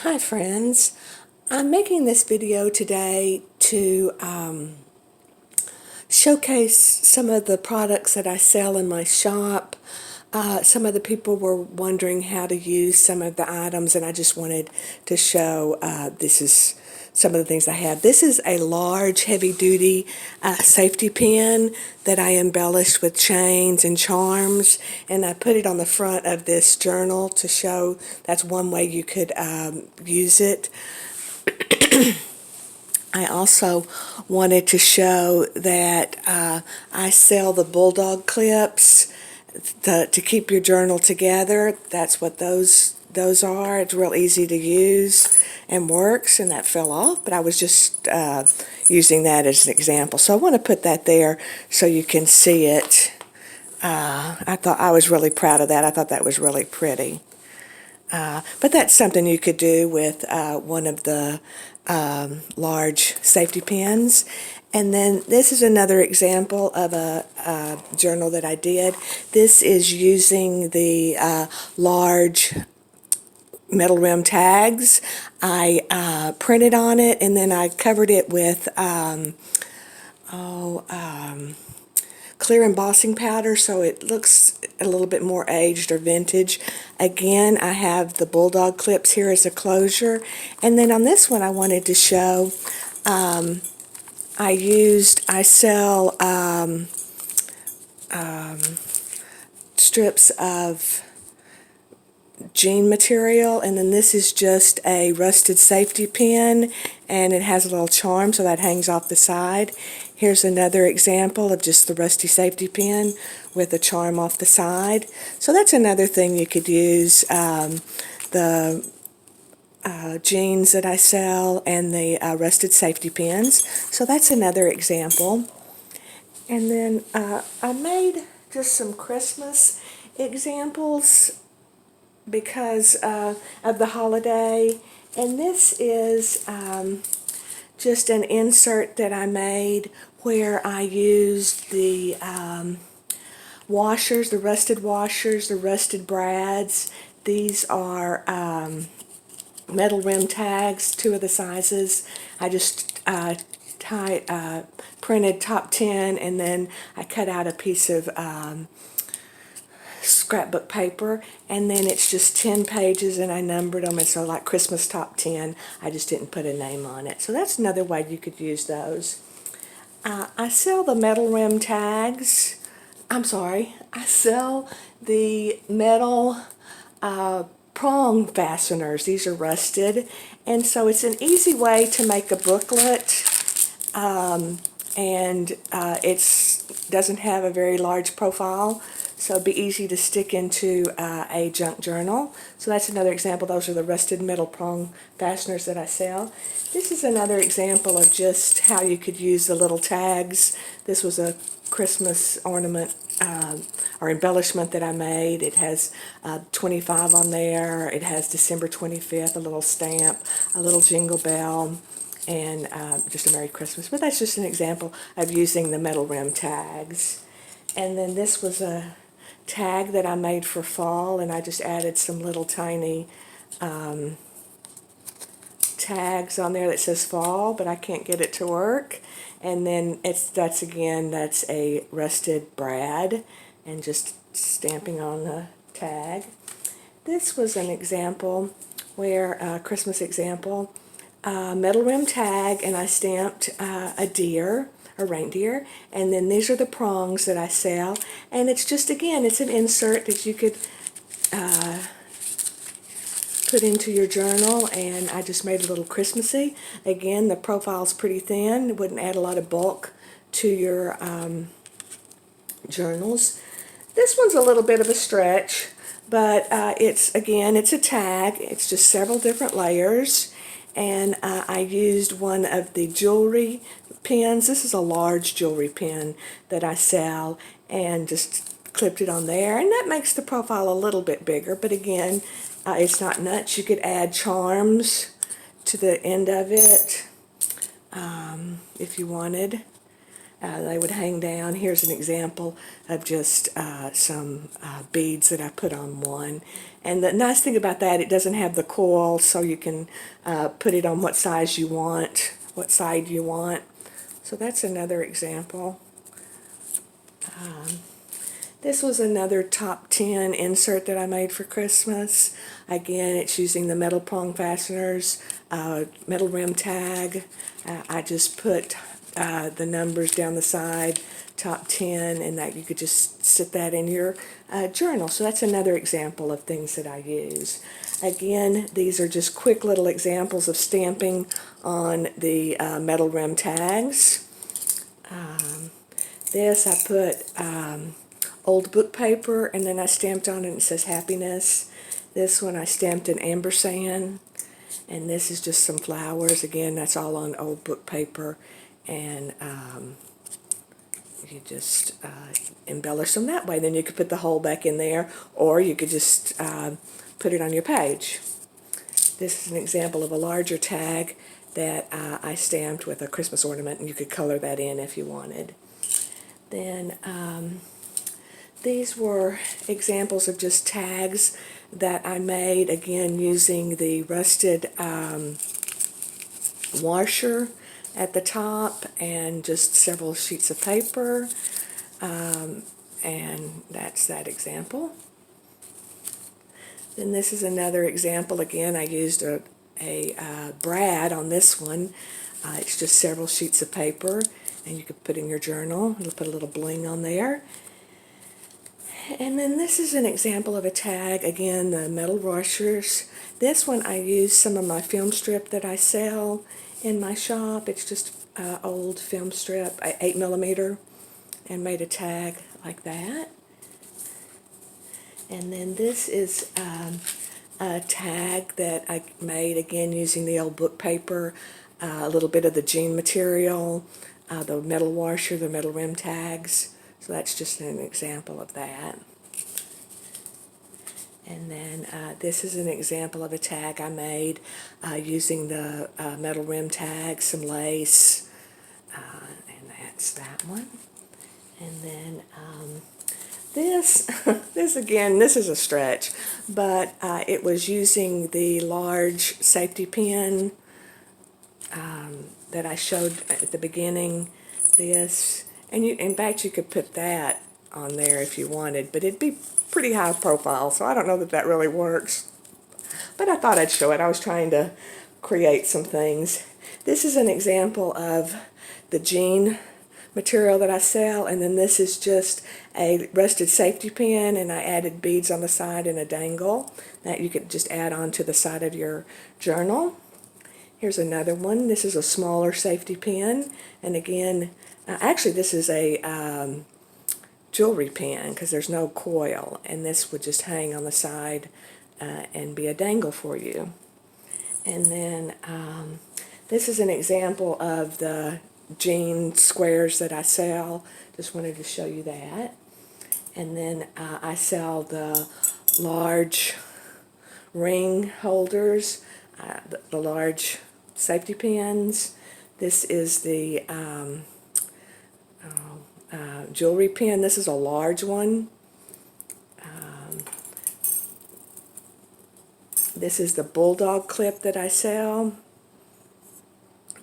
Hi friends, I'm making this video today to showcase some of the products that I sell in my shop. Some of the people were wondering how to use some of the items, and I just wanted to show this is some of the things I have. This is a large heavy-duty safety pin that I embellished with chains and charms, and I put it on the front of this journal to show that's one way you could use it. I also wanted to show that I sell the bulldog clips to keep your journal together. That's what those are. It's real easy to use and works, and that fell off, but I was just using that as an example. So I want to put that there so you can see it. I thought I was really proud of that. I thought that was really pretty. But that's something you could do with one of the large safety pins. And then this is another example of a journal that I did. This is using the large metal rim tags. I printed on it, and then I covered it with clear embossing powder so it looks a little bit more aged or vintage. Again, I have the bulldog clips here as a closure, and then on this one I wanted to show I sell strips of jean material, and then this is just a rusted safety pin, and it has a little charm so that hangs off the side. Here's another example of just the rusty safety pin with a charm off the side. So that's another thing you could use. The jeans that I sell and the rusted safety pins. So that's another example. And then I made just some Christmas examples because of the holiday, and this is just an insert that I made where I used the washers, the rusted washers, the rusted brads. These are metal rim tags, two of the sizes. I just printed top 10, and then I cut out a piece of scrapbook paper, and then it's just 10 pages, and I numbered them, and so like Christmas top 10, I just didn't put a name on it. So that's another way you could use those. I sell the metal rim tags. I sell the metal prong fasteners. These are rusted, and so it's an easy way to make a booklet, and it doesn't have a very large profile, so it'd be easy to stick into a junk journal. So that's another example. Those are the rusted metal prong fasteners that I sell. This is another example of just how you could use the little tags. This was a Christmas ornament or embellishment that I made. It has 25 on there. It has December 25th, a little stamp, a little jingle bell, and just a Merry Christmas. But that's just an example of using the metal rim tags. And then this was a tag that I made for fall, and I just added some little tiny tags on there that says fall, but I can't get it to work. And then that's a rusted brad, and just stamping on the tag. This was an example where Christmas example, metal rim tag, and I stamped a deer, a reindeer, and then these are the prongs that I sell, and it's just, again, it's an insert that you could put into your journal, and I just made it a little Christmassy. Again, the profile's pretty thin. It wouldn't add a lot of bulk to your journals. This one's a little bit of a stretch, but it's a tag. It's just several different layers, and I used one of the jewelry pins. This is a large jewelry pin that I sell, and just clipped it on there, and that makes the profile a little bit bigger, but again, it's not nuts. You could add charms to the end of it if you wanted. They would hang down. Here's an example of just some beads that I put on one. And the nice thing about that, it doesn't have the coil, so you can put it on what size you want, what side you want. So that's another example. This was another top 10 insert that I made for Christmas. Again, it's using the metal prong fasteners, metal rim tag. I just put the numbers down the side, top 10, and that you could just sit that in your journal. So that's another example of things that I use. Again, these are just quick little examples of stamping on the metal rim tags. This I put old book paper, and then I stamped on it and it says happiness. This one I stamped an ampersand, and this is just some flowers. Again, that's all on old book paper, and you just embellish them that way. Then you could put the hole back in there, or you could just put it on your page. This is an example of a larger tag that I stamped with a Christmas ornament, and you could color that in if you wanted. Then these were examples of just tags that I made, again, using the rusted washer at the top and just several sheets of paper. And that's that example. Then this is another example. Again, I used a brad on this one. It's just several sheets of paper, and you could put in your journal. It'll put a little bling on there. And then this is an example of a tag, again, the metal washers. This one I used some of my film strip that I sell in my shop. It's just old film strip, 8mm, and made a tag like that. And then this is a tag that I made, again, using the old book paper, a little bit of the jean material, the metal washer, the metal rim tags. So that's just an example of that. And then this is an example of a tag I made using the metal rim tag, some lace, and that's that one. And then this again, this is a stretch, but it was using the large safety pin that I showed at the beginning. And in fact, you could put that on there if you wanted, but it'd be pretty high profile, so I don't know that that really works. But I thought I'd show it. I was trying to create some things. This is an example of the jean material that I sell, and then this is just a rusted safety pin, and I added beads on the side and a dangle that you could just add on to the side of your journal. Here's another one. This is a smaller safety pin, and again, actually this is a jewelry pin because there's no coil, and this would just hang on the side and be a dangle for you. And then this is an example of the jean squares that I sell. Just wanted to show you that. And then I sell the large ring holders, the large safety pins. This is the jewelry pin. This is a large one. This is the bulldog clip that I sell,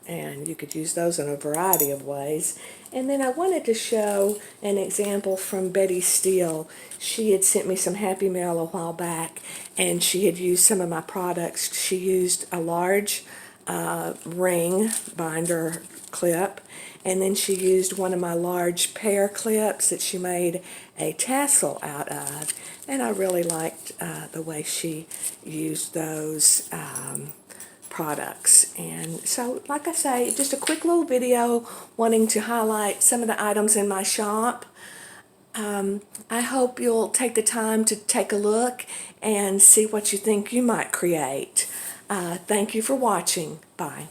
and you could use those in a variety of ways. And then I wanted to show an example from Betty Steele. She had sent me some Happy Mail a while back, and she had used some of my products. She used a large ring binder clip, and then she used one of my large pear clips that she made a tassel out of, and I really liked the way she used those products. And so, like I say, just a quick little video wanting to highlight some of the items in my shop. I hope you'll take the time to take a look and see what you think you might create. Thank you for watching. Bye.